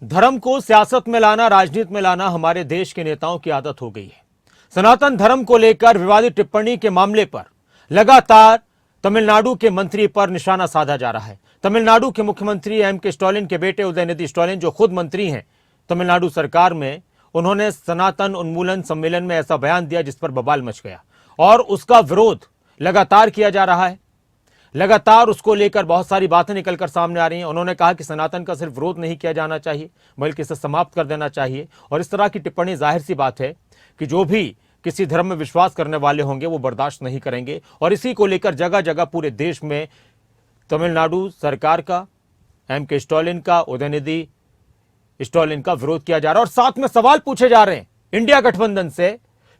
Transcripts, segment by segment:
धर्म को सियासत में लाना, राजनीति में लाना हमारे देश के नेताओं की आदत हो गई है। सनातन धर्म को लेकर विवादित टिप्पणी के मामले पर लगातार तमिलनाडु के मंत्री पर निशाना साधा जा रहा है। तमिलनाडु के मुख्यमंत्री एम.के. स्टालिन के बेटे उदयनिधि स्टालिन, जो खुद मंत्री हैं तमिलनाडु सरकार में, उन्होंने सनातन उन्मूलन सम्मेलन में ऐसा बयान दिया जिस पर बवाल मच गया और उसका विरोध लगातार किया जा रहा है। लगातार उसको लेकर बहुत सारी बातें निकलकर सामने आ रही हैं। उन्होंने कहा कि सनातन का सिर्फ विरोध नहीं किया जाना चाहिए बल्कि इसे समाप्त कर देना चाहिए। और इस तरह की टिप्पणी, जाहिर सी बात है कि जो भी किसी धर्म में विश्वास करने वाले होंगे वो बर्दाश्त नहीं करेंगे। और इसी को लेकर जगह जगह पूरे देश में तमिलनाडु सरकार का, एम.के. स्टालिन का, उदयनिधि स्टालिन का विरोध किया जा रहा है। और साथ में सवाल पूछे जा रहे हैं इंडिया गठबंधन से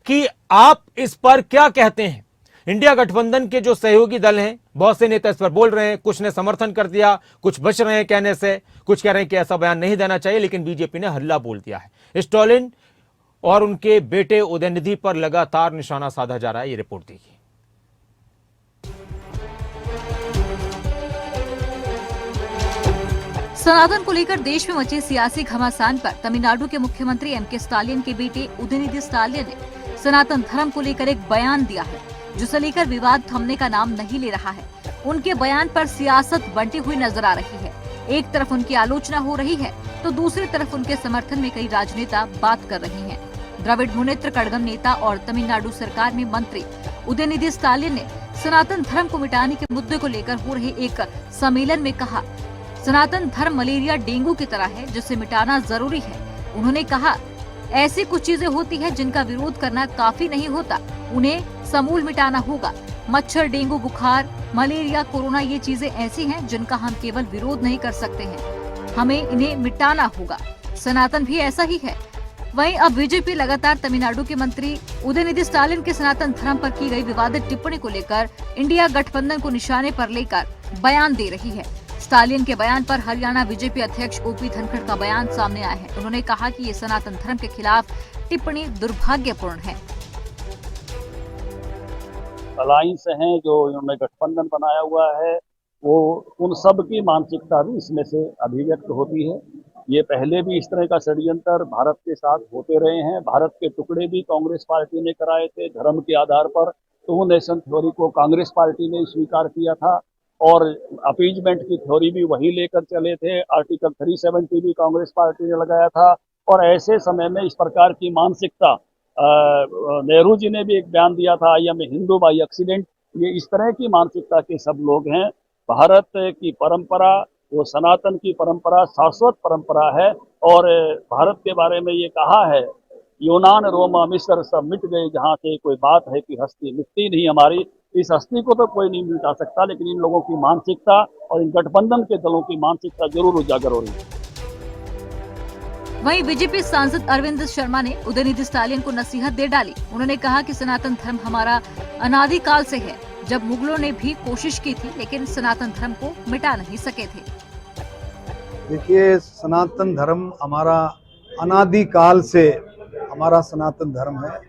कि आप इस पर क्या कहते हैं। इंडिया गठबंधन के जो सहयोगी दल हैं, बहुत से नेता इस पर बोल रहे हैं। कुछ ने समर्थन कर दिया, कुछ बच रहे हैं कहने से, कुछ कह रहे हैं कि ऐसा बयान नहीं देना चाहिए, लेकिन बीजेपी ने हल्ला बोल दिया है। स्टालिन और उनके बेटे उदयनिधि पर लगातार निशाना साधा जा रहा है। ये रिपोर्ट देखिए। सनातन को लेकर देश में मचे सियासी घमासान पर तमिलनाडु के मुख्यमंत्री एम.के. स्टालिन के बेटे उदयनिधि स्टालिन ने सनातन धर्म को लेकर एक बयान दिया है, जिसे लेकर विवाद थमने का नाम नहीं ले रहा है। उनके बयान पर सियासत बनती हुई नजर आ रही है। एक तरफ उनकी आलोचना हो रही है तो दूसरी तरफ उनके समर्थन में कई राजनेता बात कर रहे हैं। द्रविड़ मुनेत्र कड़गम नेता और तमिलनाडु सरकार में मंत्री उदयनिधि स्टालिन ने सनातन धर्म को मिटाने के मुद्दे को लेकर हो रहे एक सम्मेलन में कहा, सनातन धर्म मलेरिया डेंगू की तरह है जिसे मिटाना जरूरी है। उन्होंने कहा, ऐसी कुछ चीजें होती है जिनका विरोध करना काफी नहीं होता, उन्हें समूल मिटाना होगा। मच्छर, डेंगू, बुखार, मलेरिया, कोरोना, ये चीजें ऐसी हैं जिनका हम केवल विरोध नहीं कर सकते हैं, हमें इन्हें मिटाना होगा। सनातन भी ऐसा ही है। वहीं अब बीजेपी लगातार तमिलनाडु के मंत्री उदयनिधि स्टालिन के सनातन धर्म पर की गई विवादित टिप्पणी को लेकर इंडिया गठबंधन को निशाने पर लेकर बयान दे रही है। स्टालिन के बयान पर हरियाणा बीजेपी अध्यक्ष ओ.पी. धनखड़ का बयान सामने आया है। उन्होंने कहा कि ये सनातन धर्म के खिलाफ टिप्पणी दुर्भाग्यपूर्ण है। अलायंस हैं जो इन्होंने गठबंधन बनाया हुआ है, वो उन सब की मानसिकता भी इसमें से अभिव्यक्त होती है। ये पहले भी इस तरह का षड्यंत्र भारत के साथ होते रहे हैं। भारत के टुकड़े भी कांग्रेस पार्टी ने कराए थे धर्म के आधार पर, टू नेशन थ्योरी को कांग्रेस पार्टी ने स्वीकार किया था और अपीजमेंट की थ्योरी भी वही लेकर चले थे। आर्टिकल 370 भी कांग्रेस पार्टी ने लगाया था। और ऐसे समय में इस प्रकार की मानसिकता, नेहरू जी ने भी एक बयान दिया था, I am a Hindu by accident. ये इस तरह की मानसिकता के सब लोग हैं। भारत की परंपरा, वो सनातन की परंपरा शाश्वत परंपरा है। और भारत के बारे में ये कहा है, यूनान, रोमा, मिस्र सब मिट गए, जहाँ से कोई बात है कि हस्ती मिटती नहीं हमारी। इस हस्ती को तो कोई नहीं मिटा सकता, लेकिन इन लोगों की मानसिकता और इन गठबंधन के दलों की मानसिकता जरूर उजागर हो रही है। वहीं बीजेपी सांसद अरविंद शर्मा ने उदयनिधि स्टालिन को नसीहत दे डाली। उन्होंने कहा कि सनातन धर्म हमारा अनादिकाल से है। जब मुगलों ने भी कोशिश की थी लेकिन सनातन धर्म को मिटा नहीं सके थे। देखिए, सनातन धर्म हमारा अनादिकाल से हमारा सनातन धर्म है।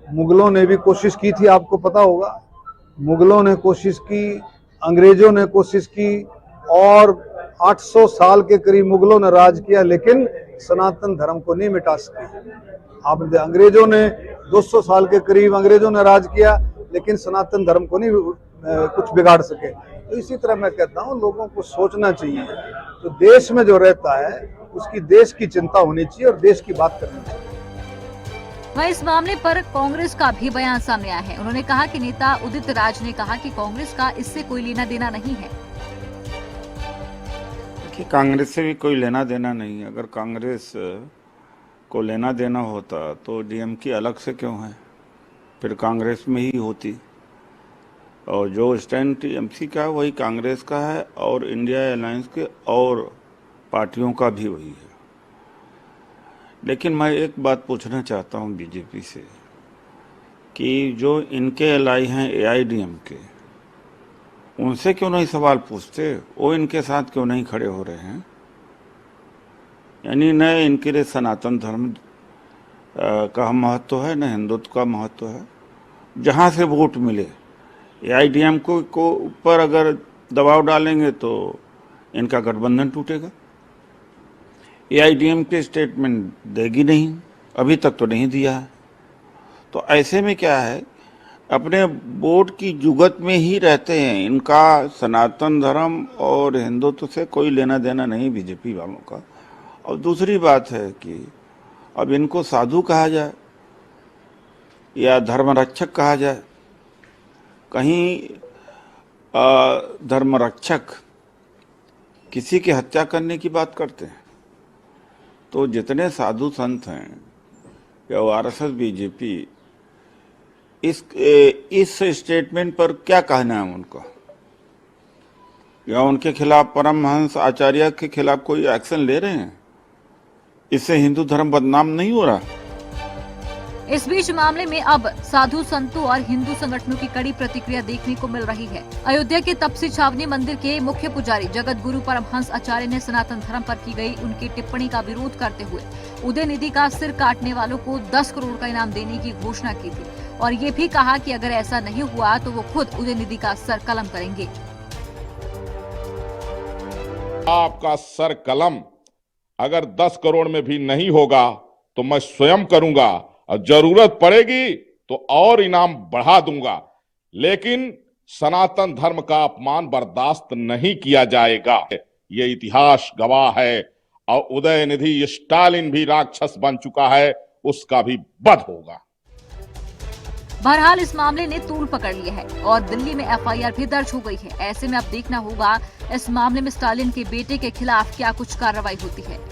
मुगलों ने भी कोशिश की थी, आपको पता होगा। मुगलों ने कोशिश की, अंग्रेजों ने कोशिश की और 800 साल के करीब मुगलों ने राज किया, लेकिन सनातन धर्म को नहीं मिटा सके। आप अंग्रेजों ने 200 साल के करीब अंग्रेजों ने राज किया, लेकिन सनातन धर्म को नहीं कुछ बिगाड़ सके। तो इसी तरह मैं कहता हूँ, लोगों को सोचना चाहिए। तो देश में जो रहता है उसकी देश की चिंता होनी चाहिए और देश की बात करनी चाहिए। वहीं इस मामले पर कांग्रेस का भी बयान सामने आया है। उन्होंने कहा कि नेता उदित राज ने कहा कि कांग्रेस का इससे कोई लेना देना नहीं है। कि कांग्रेस से भी कोई लेना देना नहीं है। अगर कांग्रेस को लेना देना होता तो डीएमके अलग से क्यों है, फिर कांग्रेस में ही होती। और जो स्टैंड टीएमसी का है वही कांग्रेस का है और इंडिया अलायंस के और पार्टियों का भी वही है। लेकिन मैं एक बात पूछना चाहता हूं बीजेपी से कि जो इनके एलाई हैं एआईडीएमके, उनसे क्यों नहीं सवाल पूछते? वो इनके साथ क्यों नहीं खड़े हो रहे हैं? यानी न इनके लिए सनातन धर्म का महत्व है, न हिंदुत्व का महत्व है। जहाँ से वोट मिले एआईडीएमके को ऊपर अगर दबाव डालेंगे तो इनका गठबंधन टूटेगा। एआईडीएमके स्टेटमेंट देगी नहीं, अभी तक तो नहीं दिया है। तो ऐसे में क्या है, अपने वोट की जुगत में ही रहते हैं। इनका सनातन धर्म और हिंदुत्व से कोई लेना देना नहीं बीजेपी वालों का। और दूसरी बात है कि अब इनको साधु कहा जाए या धर्मरक्षक कहा जाए, कहीं धर्मरक्षक किसी की हत्या करने की बात करते हैं। तो जितने साधु संत हैं या आरएसएस बीजेपी, इस स्टेटमेंट पर क्या कहना है उनका, या उनके खिलाफ परमहंस आचार्य के खिलाफ कोई एक्शन ले रहे हैं? इससे हिंदू धर्म बदनाम नहीं हो रहा? इस बीच मामले में अब साधु संतों और हिंदू संगठनों की कड़ी प्रतिक्रिया देखने को मिल रही है। अयोध्या के तपसी छावनी मंदिर के मुख्य पुजारी जगत गुरु परमहंस आचार्य ने सनातन धर्म पर की गई उनकी टिप्पणी का विरोध करते हुए उदयनिधि का सिर काटने वालों को 10 करोड़ का इनाम देने की घोषणा की थी और ये भी कहा कि अगर ऐसा नहीं हुआ तो वो खुद उदयनिधि का सर कलम करेंगे। आपका सर कलम अगर 10 करोड़ में भी नहीं होगा तो मैं स्वयं करूंगा और जरूरत पड़ेगी तो और इनाम बढ़ा दूंगा, लेकिन सनातन धर्म का अपमान बर्दाश्त नहीं किया जाएगा। ये इतिहास गवाह है और उदयनिधि स्टालिन भी राक्षस बन चुका है, उसका भी वध होगा। बहरहाल इस मामले ने तूल पकड़ लिया है और दिल्ली में एफआईआर भी दर्ज हो गई है। ऐसे में अब देखना होगा इस मामले में स्टालिन के बेटे के खिलाफ क्या कुछ कार्रवाई होती है।